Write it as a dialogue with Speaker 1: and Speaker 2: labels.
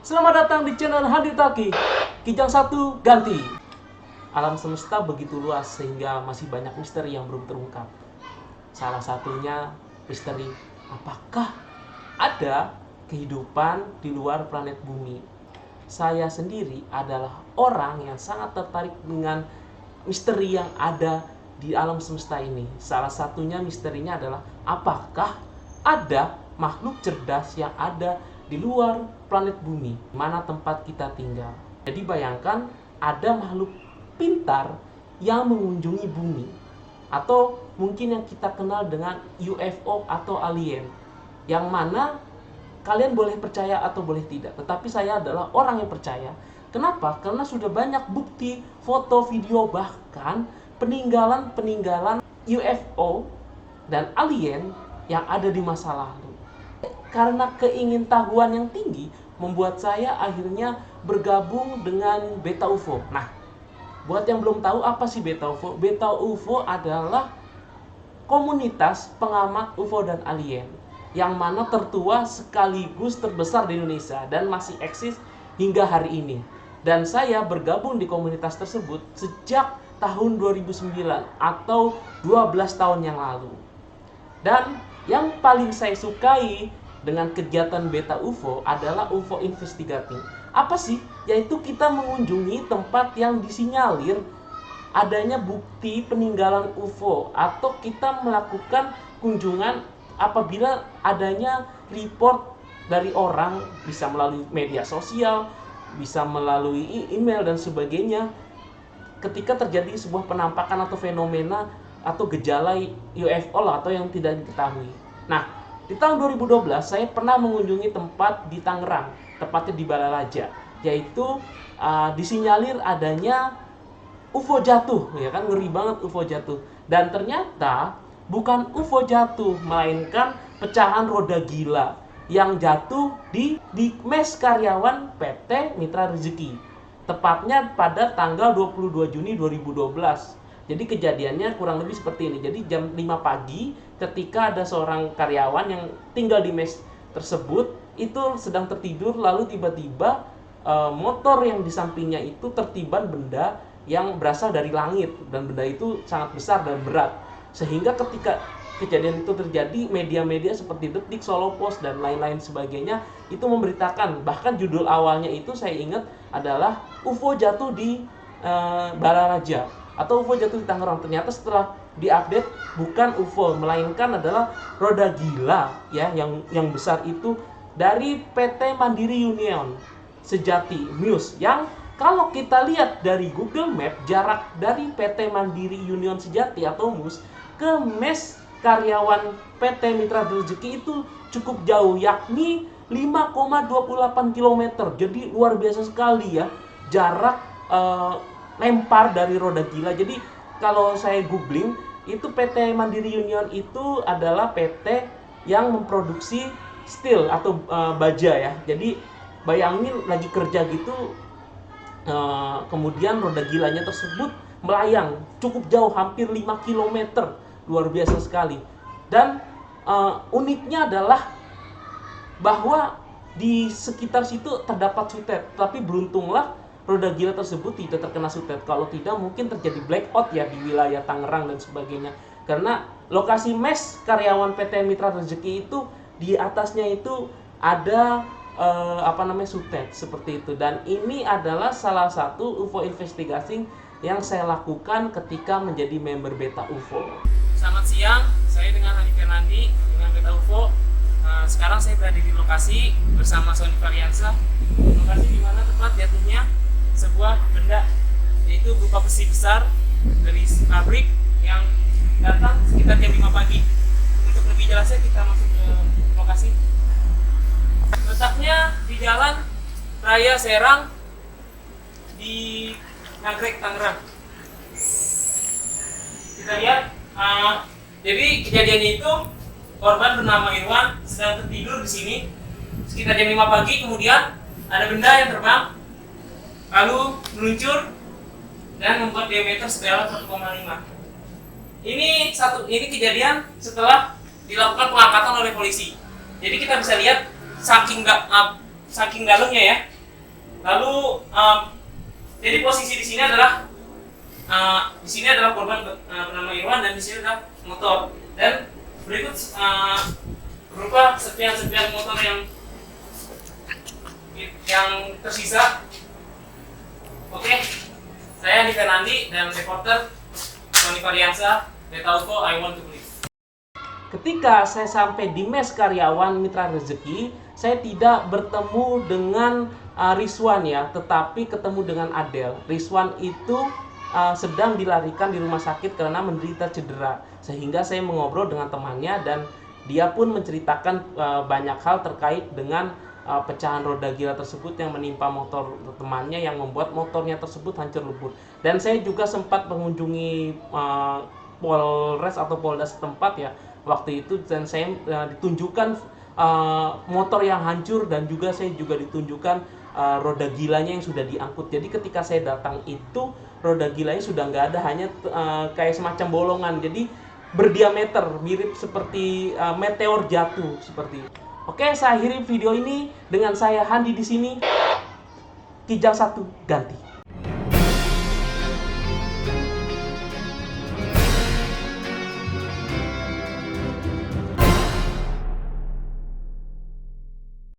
Speaker 1: Selamat datang di channel Hadi Taki. Kijang satu ganti. Alam semesta begitu luas sehingga masih banyak misteri yang belum terungkap. Salah satunya misteri apakah ada kehidupan di luar planet bumi. Saya sendiri adalah orang yang sangat tertarik dengan misteri yang ada di alam semesta ini. Salah satunya misterinya adalah apakah ada makhluk cerdas yang ada di luar planet bumi, mana tempat kita tinggal. Jadi bayangkan ada makhluk pintar yang mengunjungi bumi, atau mungkin yang kita kenal dengan UFO atau alien, yang mana kalian boleh percaya atau boleh tidak, tetapi saya adalah orang yang percaya. Kenapa? Karena sudah banyak bukti, foto, video, bahkan peninggalan UFO dan alien yang ada di masa lalu. Karena keingintahuan yang tinggi membuat saya akhirnya bergabung dengan Beta UFO. Nah, buat yang belum tahu apa sih Beta UFO? Beta UFO adalah komunitas pengamat UFO dan alien yang mana tertua sekaligus terbesar di Indonesia dan masih eksis hingga hari ini. Dan saya bergabung di komunitas tersebut sejak tahun 2009 atau 12 tahun yang lalu. Dan yang paling saya sukai dengan kegiatan Beta UFO adalah UFO investigating. Apa sih? Yaitu kita mengunjungi tempat yang disinyalir adanya bukti peninggalan UFO, atau kita melakukan kunjungan apabila adanya report dari orang, bisa melalui media sosial, bisa melalui email dan sebagainya, ketika terjadi sebuah penampakan atau fenomena atau gejala UFO atau yang tidak diketahui. Nah, di tahun 2012 saya pernah mengunjungi tempat di Tangerang, tepatnya di Balaraja, yaitu disinyalir adanya UFO jatuh, ya kan, ngeri banget UFO jatuh. Dan ternyata bukan UFO jatuh, melainkan pecahan roda gila yang jatuh di mes karyawan PT Mitra Rezeki, tepatnya pada tanggal 22 Juni 2012. Jadi kejadiannya kurang lebih seperti ini. Jadi jam 5 pagi ketika ada seorang karyawan yang tinggal di mes tersebut itu sedang tertidur, lalu tiba-tiba motor yang di sampingnya itu tertiban benda yang berasal dari langit, dan benda itu sangat besar dan berat. Sehingga ketika kejadian itu terjadi, media-media seperti Detik, Solo Post dan lain-lain sebagainya itu memberitakan, bahkan judul awalnya itu saya ingat adalah UFO jatuh di Balaraja atau UFO jatuh di Tangerang. Ternyata setelah diupdate bukan UFO, melainkan adalah roda gila ya yang besar itu dari PT Mandiri Union Sejati Muse, yang kalau kita lihat dari Google Map, jarak dari PT Mandiri Union Sejati atau Muse ke mes karyawan PT Mitra Rezeki itu cukup jauh, yakni 5,28 km. Jadi luar biasa sekali ya jarak lempar dari roda gila. Jadi kalau saya googling, itu PT Mandiri Union itu adalah PT yang memproduksi steel atau baja ya. Jadi bayangin lagi kerja gitu, kemudian roda gilanya tersebut melayang cukup jauh, hampir 5 km. Luar biasa sekali. Dan uniknya adalah bahwa di sekitar situ terdapat sutet, tapi beruntunglah roda gila tersebut tidak terkena sutet. Kalau tidak mungkin terjadi blackout ya di wilayah Tangerang dan sebagainya. Karena lokasi mes karyawan PT Mitra Rezeki itu di atasnya itu ada sutet seperti itu. Dan ini adalah salah satu UFO investigasi yang saya lakukan ketika menjadi member Beta UFO. Selamat siang, saya dengan Hadi Fernandi dengan Beta UFO. Sekarang saya berada di lokasi bersama Sony Variansa. Lokasi di mana tempat jatuhnya sebuah benda, yaitu berupa besi besar dari pabrik yang datang sekitar jam 5 pagi. Untuk lebih jelasnya kita masuk ke lokasi. Letaknya di Jalan Raya Serang di Nagrek, Tangerang. Kita lihat, jadi kejadiannya itu korban bernama Irwan sedang tertidur di sini sekitar jam 5 pagi. Kemudian ada benda yang terbang lalu meluncur dan membuat diameter sedalam 1,5. Ini kejadian setelah dilakukan pengangkatan oleh polisi. Jadi kita bisa lihat saking saking dalamnya ya. Lalu jadi posisi di sini adalah korban bernama Irwan, dan di sini adalah motor. Dan berikut berupa serpihan-serpihan motor yang tersisa. Oke, saya Andi Fernandi dan reporter Tony Variansa, Betauko, I Want to Believe. Ketika saya sampai di mes karyawan Mitra Rezeki, saya tidak bertemu dengan Rizwan ya, tetapi ketemu dengan Adel. Rizwan itu sedang dilarikan di rumah sakit karena menderita cedera, sehingga saya mengobrol dengan temannya dan dia pun menceritakan banyak hal terkait dengan pecahan roda gila tersebut yang menimpa motor temannya, yang membuat motornya tersebut hancur lebur. Dan saya juga sempat mengunjungi Polres atau Polda setempat ya waktu itu, dan saya ditunjukkan motor yang hancur, dan juga saya juga ditunjukkan roda gilanya yang sudah diangkut. Jadi ketika saya datang itu roda gilanya sudah nggak ada, hanya kayak semacam bolongan, jadi berdiameter mirip seperti meteor jatuh seperti itu. Oke, saya akhiri video ini dengan saya Handi di sini. Kijang satu ganti.